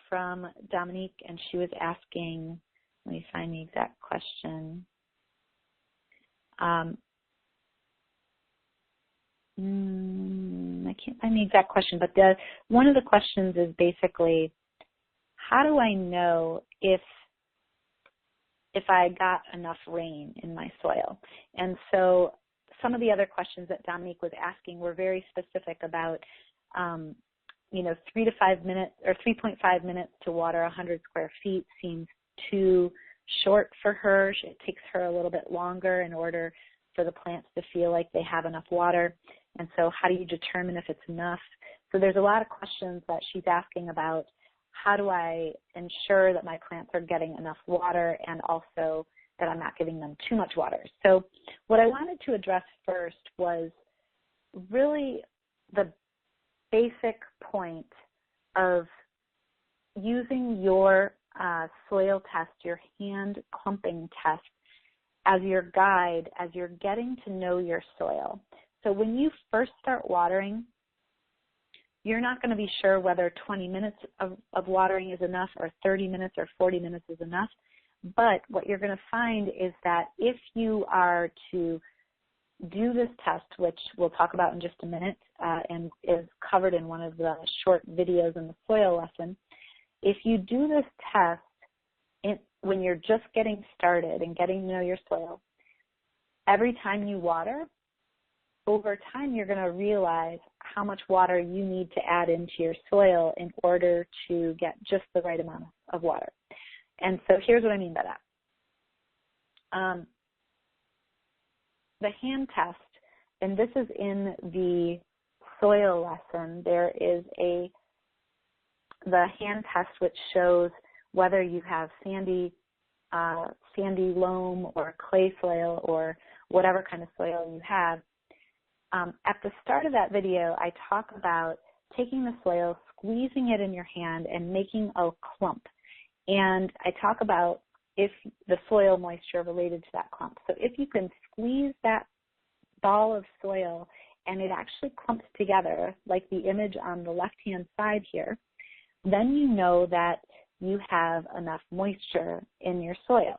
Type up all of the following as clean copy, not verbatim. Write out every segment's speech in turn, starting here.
from Dominique, and she was asking, let me find the exact question. I can't find the exact question, but one of the questions is basically, how do I know if I got enough rain in my soil? And so some of the other questions that Dominique was asking were very specific about, 3 to 5 minutes or 3.5 minutes to water 100 square feet seems too short for her. It takes her a little bit longer in order for the plants to feel like they have enough water. And so how do you determine if it's enough? So there's a lot of questions that she's asking about. How do I ensure that my plants are getting enough water and also that I'm not giving them too much water? So what I wanted to address first was really the basic point of using your soil test, your hand clumping test, as your guide as you're getting to know your soil. So when you first start watering, you're not going to be sure whether 20 minutes of watering is enough or 30 minutes or 40 minutes is enough. But what you're going to find is that if you are to do this test, which we'll talk about in just a minute and is covered in one of the short videos in the soil lesson, if you do this test when you're just getting started and getting to know your soil, every time you water, over time you're going to realize how much water you need to add into your soil in order to get just the right amount of water. And so here's what I mean by that. The hand test, and this is in the soil lesson, there is the hand test which shows whether you have sandy loam or clay soil or whatever kind of soil you have. At the start of that video, I talk about taking the soil, squeezing it in your hand, and making a clump. And I talk about if the soil moisture related to that clump. So if you can squeeze that ball of soil and it actually clumps together, like the image on the left-hand side here, then you know that you have enough moisture in your soil.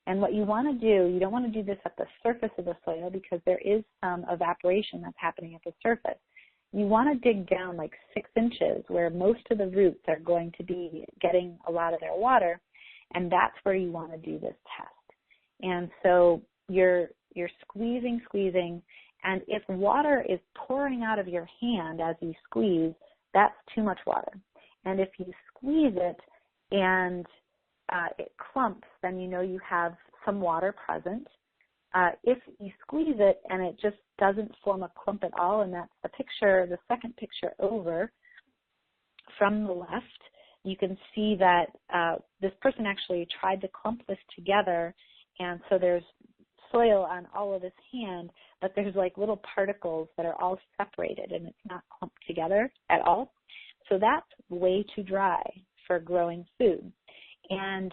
And what you want to do, you don't want to do this at the surface of the soil because there is some evaporation that's happening at the surface. You want to dig down like 6 inches where most of the roots are going to be getting a lot of their water, and that's where you want to do this test. And so you're squeezing, and if water is pouring out of your hand as you squeeze, that's too much water. And if you squeeze it and it clumps, then you know you have some water present. If you squeeze it and it just doesn't form a clump at all, and that's the picture, the second picture over from the left, you can see that this person actually tried to clump this together, and so there's soil on all of his hand, but there's like little particles that are all separated and it's not clumped together at all. So that's way too dry for growing food. And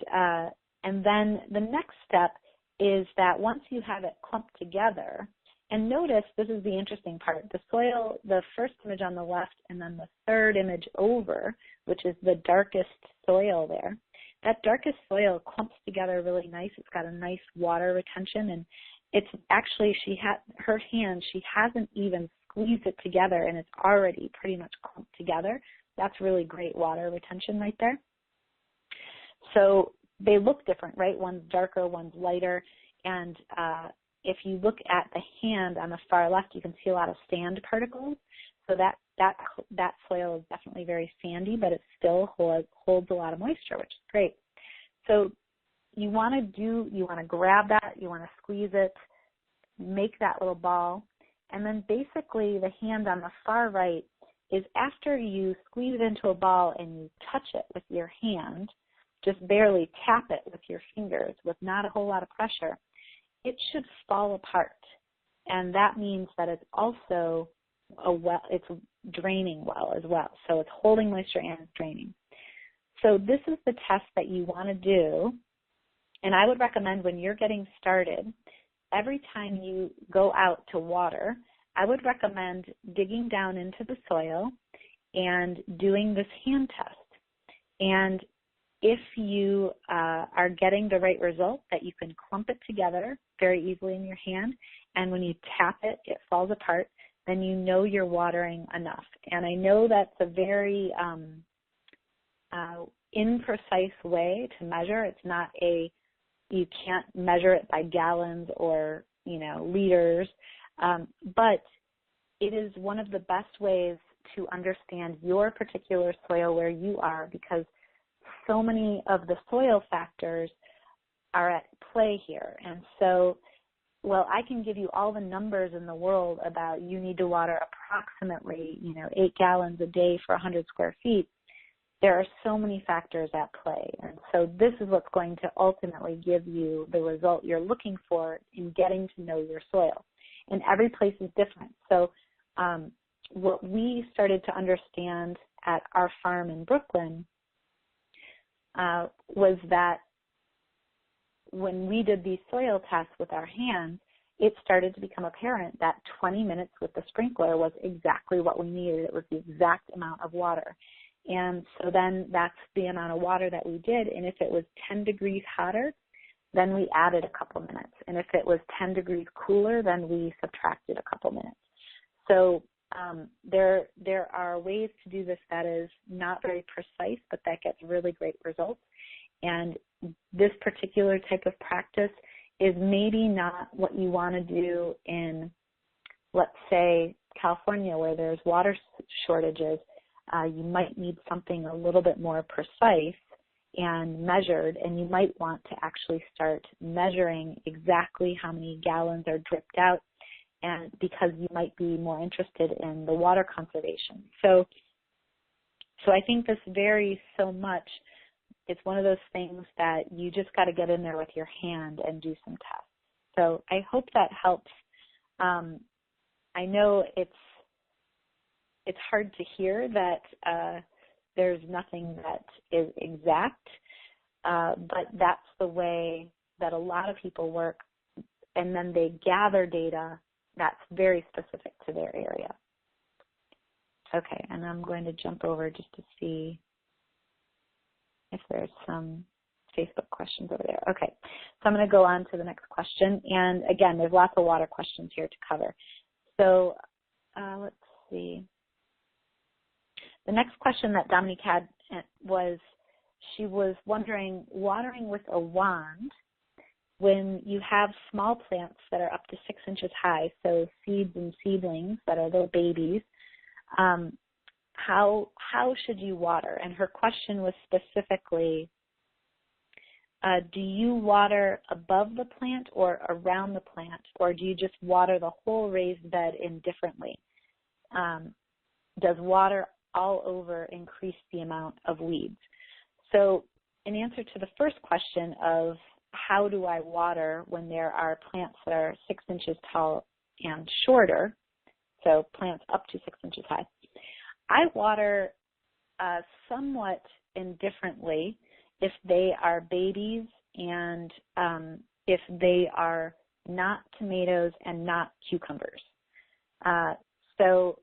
then the next step is that once you have it clumped together, and notice this is the interesting part, the soil, the first image on the left and then the third image over, which is the darkest soil there, that darkest soil clumps together really nice. It's got a nice water retention, and it's actually, her hand, she hasn't even squeezed it together and it's already pretty much clumped together. That's really great water retention right there. So they look different, right? One's darker, one's lighter, and if you look at the hand on the far left, you can see a lot of sand particles. So that soil is definitely very sandy, but it still holds a lot of moisture, which is great. So you want to grab that, you want to squeeze it, make that little ball, and then basically the hand on the far right is after you squeeze it into a ball and you touch it with your hand, just barely tap it with your fingers with not a whole lot of pressure, it should fall apart. And that means that it's also it's draining well as well. So it's holding moisture and it's draining. So this is the test that you want to do. And I would recommend when you're getting started, every time you go out to water, I would recommend digging down into the soil and doing this hand test. And if you are getting the right result, that you can clump it together very easily in your hand, and when you tap it, it falls apart, then you know you're watering enough. And I know that's a very imprecise way to measure. It's not you can't measure it by gallons or, liters, but it is one of the best ways to understand your particular soil where you are, because so many of the soil factors are at play here. And so, I can give you all the numbers in the world about you need to water approximately, 8 gallons a day for 100 square feet. There are so many factors at play. And so this is what's going to ultimately give you the result you're looking for in getting to know your soil. And every place is different. So what we started to understand at our farm in Brooklyn was that when we did these soil tests with our hands, it started to become apparent that 20 minutes with the sprinkler was exactly what we needed. It was the exact amount of water. And so then that's the amount of water that we did. And if it was 10 degrees hotter, then we added a couple minutes. And if it was 10 degrees cooler, then we subtracted a couple minutes. So there are ways to do this that is not very precise, but that gets really great results. And this particular type of practice is maybe not what you want to do in, let's say, California, where there's water shortages. You might need something a little bit more precise and measured, and you might want to actually start measuring exactly how many gallons are dripped out, and because you might be more interested in the water conservation. So I think this varies so much. It's one of those things that you just got to get in there with your hand and do some tests. So I hope that helps. I know it's hard to hear that there's nothing that is exact, but that's the way that a lot of people work, and then they gather data that's very specific to their area. Okay, and I'm going to jump over just to see if there's some Facebook questions over there. Okay, so I'm going to go on to the next question. And again, there's lots of water questions here to cover. So let's see. The next question that Dominique had was, she was wondering, watering with a wand, when you have small plants that are up to 6 inches high, so seeds and seedlings that are little babies, how should you water? And her question was specifically, do you water above the plant or around the plant, or do you just water the whole raised bed indifferently? Does water all over increase the amount of weeds? So in answer to the first question of how do I water when there are plants that are 6 inches tall and shorter, so plants up to 6 inches high, I water somewhat indifferently if they are babies and if they are not tomatoes and not cucumbers. So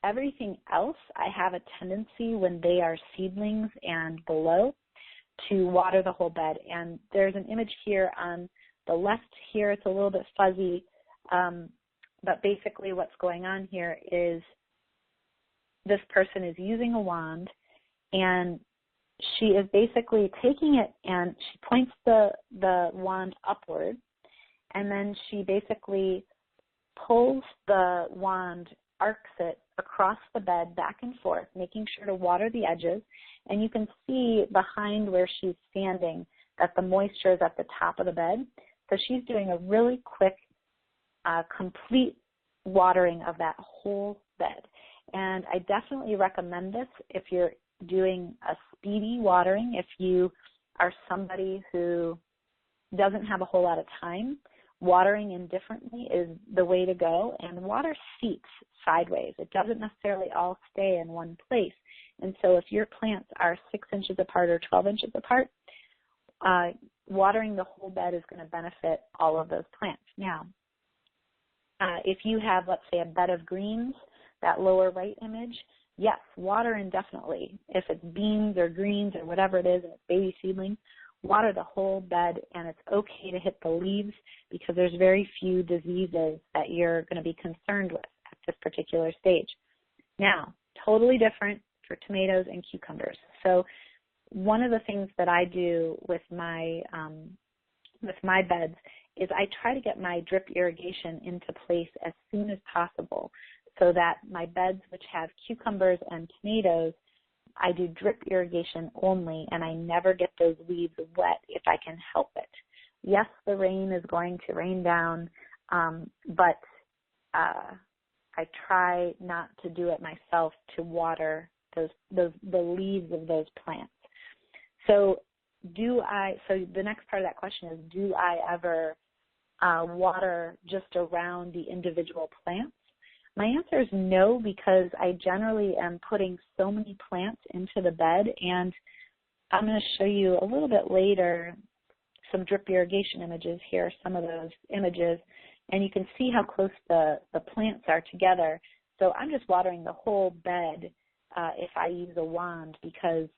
everything else, I have a tendency when they are seedlings and below to water the whole bed. And there's an image here on the left here. It's a little bit fuzzy, but basically what's going on here is this person is using a wand, and she is basically taking it and she points the wand upward, and then she basically pulls the wand, arcs it across the bed back and forth, making sure to water the edges. And you can see behind where she's standing that the moisture is at the top of the bed. So she's doing a really quick, complete watering of that whole bed. And I definitely recommend this if you're doing a speedy watering. If you are somebody who doesn't have a whole lot of time, watering indifferently is the way to go. And water seeps sideways. It doesn't necessarily all stay in one place. And so if your plants are 6 inches apart or 12 inches apart, watering the whole bed is going to benefit all of those plants. Now, if you have, let's say, a bed of greens, that lower right image, yes, water indefinitely. If it's beans or greens or whatever it is, and it's baby seedlings, water the whole bed, and it's okay to hit the leaves because there's very few diseases that you're going to be concerned with at this particular stage. Now, totally different for tomatoes and cucumbers. So one of the things that I do with my beds is I try to get my drip irrigation into place as soon as possible so that my beds, which have cucumbers and tomatoes, I do drip irrigation only, and I never get those leaves wet if I can help it. Yes, the rain is going to rain down, but I try not to do it myself to water the leaves of those plants. So the next part of that question is, do I ever water just around the individual plants? My answer is no, because I generally am putting so many plants into the bed, and I'm going to show you a little bit later some drip irrigation images here, some of those images, and you can see how close the plants are together. So I'm just watering the whole bed if I use a wand, because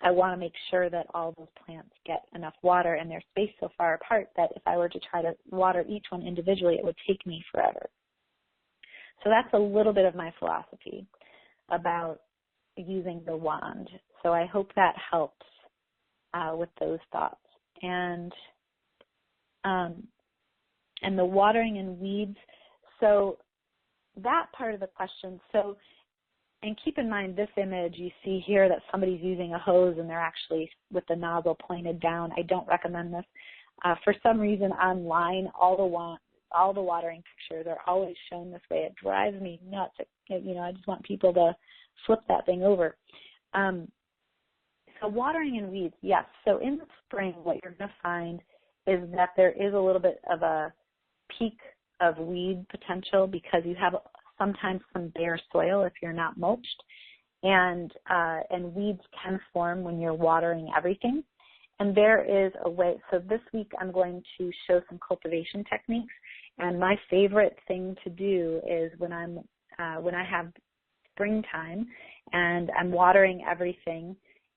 I want to make sure that all those plants get enough water, and they're spaced so far apart that if I were to try to water each one individually, it would take me forever. So that's a little bit of my philosophy about using the wand. So I hope that helps with those thoughts. And the watering and weeds. So that part of the question. So, and keep in mind this image you see here that somebody's using a hose and they're actually with the nozzle pointed down. I don't recommend this. For some reason online, all the watering pictures are always shown this way. It drives me nuts. I just want people to flip that thing over. So watering and weeds, yes. So in the spring, what you're going to find is that there is a little bit of a peak of weed potential because you have sometimes some bare soil if you're not mulched, and weeds can form when you're watering everything. And there is a way. So this week I'm going to show some cultivation techniques. And my favorite thing to do is when I have springtime and I'm watering everything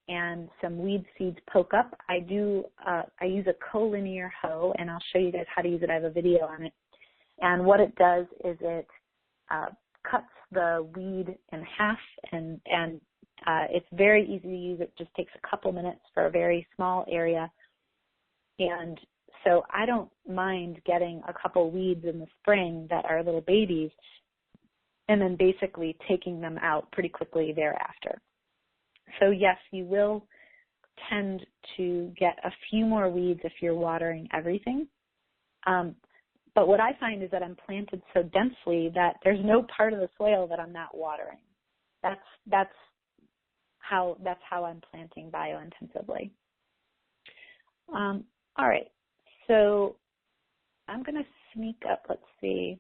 and some weed seeds poke up, I use a collinear hoe, and I'll show you guys how to use it. I have a video on it. And what it does is it cuts the weed in half, and it's very easy to use. It just takes a couple minutes for a very small area. And so I don't mind getting a couple weeds in the spring that are little babies and then basically taking them out pretty quickly thereafter. So yes, you will tend to get a few more weeds if you're watering everything. But what I find is that I'm planted so densely that there's no part of the soil that I'm not watering. That's how I'm planting biointensively. All right. So I'm going to sneak up. Let's see.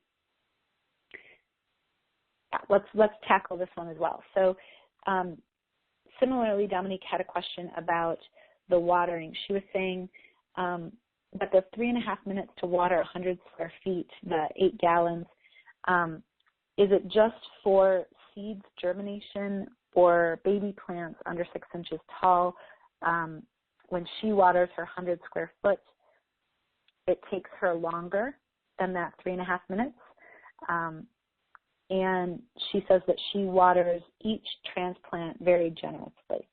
Yeah, let's tackle this one as well. So similarly, Dominique had a question about the watering. She was saying that the 3.5 minutes to water 100 square feet, the 8 gallons, is it just for seeds germination or baby plants under 6 inches tall? When she waters her 100 square foot, it takes her longer than that 3.5 minutes. And she says that she waters each transplant very generously.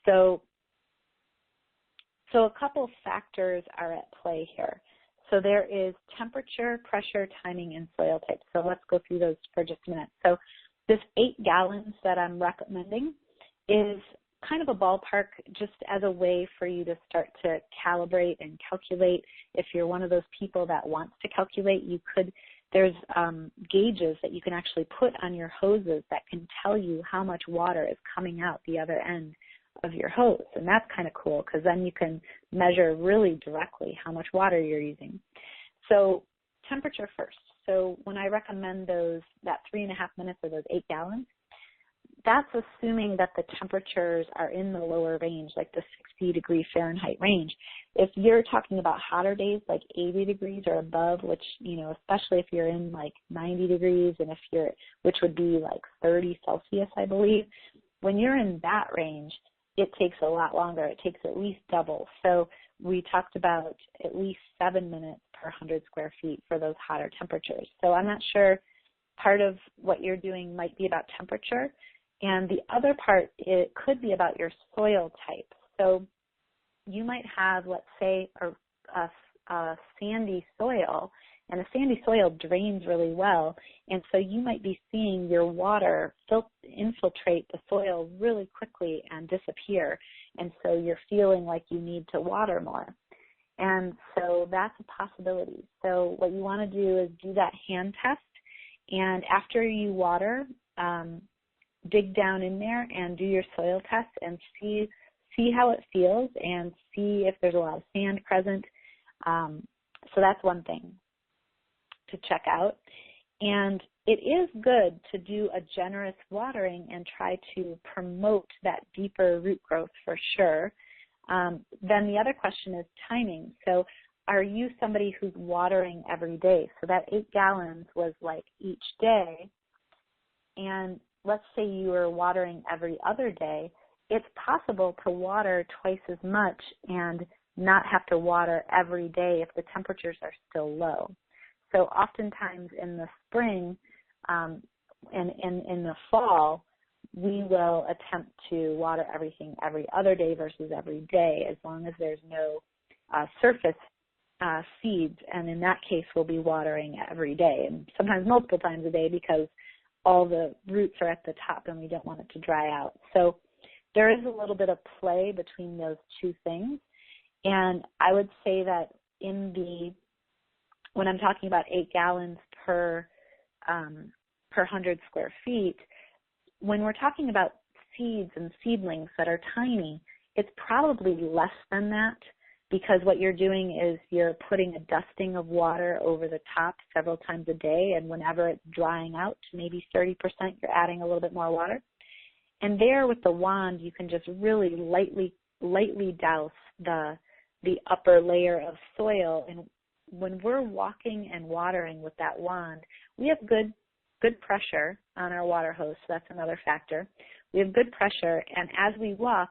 So a couple factors are at play here. So there is temperature, pressure, timing, and soil type. So let's go through those for just a minute. So this 8 gallons that I'm recommending is kind of a ballpark just as a way for you to start to calibrate and calculate. If you're one of those people that wants to calculate, there's gauges that you can actually put on your hoses that can tell you how much water is coming out the other end of your hose. And that's kind of cool because then you can measure really directly how much water you're using. So temperature first. So when I recommend that 3.5 minutes or those 8 gallons, that's assuming that the temperatures are in the lower range, like the 60-degree Fahrenheit range. If you're talking about hotter days, like 80 degrees or above, which, especially if you're in like 90 degrees and which would be like 30 Celsius, I believe, when you're in that range, it takes a lot longer. It takes at least double. So we talked about at least 7 minutes per 100 square feet for those hotter temperatures. So I'm not sure, part of what you're doing might be about temperature, and the other part, it could be about your soil type. So you might have, let's say, a sandy soil, and a sandy soil drains really well, and so you might be seeing your water infiltrate the soil really quickly and disappear, and so you're feeling like you need to water more. And so that's a possibility. So what you want to do is do that hand test, and after you water, dig down in there and do your soil test and see how it feels and see if there's a lot of sand present. So that's one thing to check out. And it is good to do a generous watering and try to promote that deeper root growth for sure. Then the other question is timing. So are you somebody who's watering every day? So that 8 gallons was like each day. And let's say you were watering every other day, it's possible to water twice as much and not have to water every day if the temperatures are still low. So oftentimes in the spring and in the fall, we will attempt to water everything every other day versus every day, as long as there's no surface seeds. And in that case, we'll be watering every day, and sometimes multiple times a day, because all the roots are at the top and we don't want it to dry out. So there is a little bit of play between those two things. And I would say that when I'm talking about 8 gallons per 100 square feet, when we're talking about seeds and seedlings that are tiny, it's probably less than that, because what you're doing is you're putting a dusting of water over the top several times a day, and whenever it's drying out to maybe 30%, you're adding a little bit more water. And there with the wand, you can just really lightly douse the upper layer of soil. And when we're walking and watering with that wand, we have good pressure on our water hose, so that's another factor. We have good pressure, and as we walk,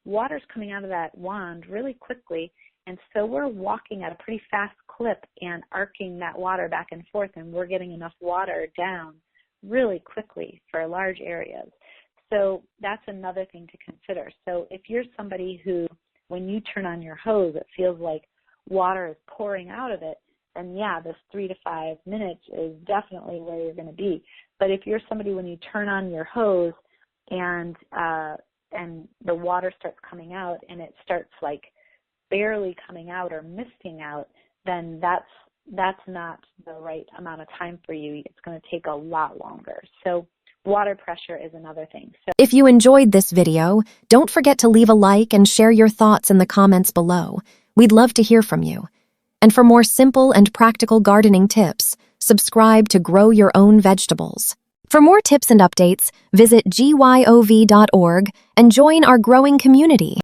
water's coming out of that wand really quickly, and so we're walking at a pretty fast clip and arcing that water back and forth, and we're getting enough water down really quickly for large areas. So that's another thing to consider. So if you're somebody who, when you turn on your hose, it feels like water is pouring out of it, then yeah, this 3 to 5 minutes is definitely where you're going to be. But if you're somebody, when you turn on your hose and the water starts coming out and it starts like barely coming out or misting out, then that's not the right amount of time for you. It's going to take a lot longer. So water pressure is another thing. So if you enjoyed this video, don't forget to leave a like and share your thoughts in the comments below. We'd love to hear from you. And for more simple and practical gardening tips, subscribe to Grow Your Own Vegetables. For more tips and updates, visit gyov.org and join our growing community.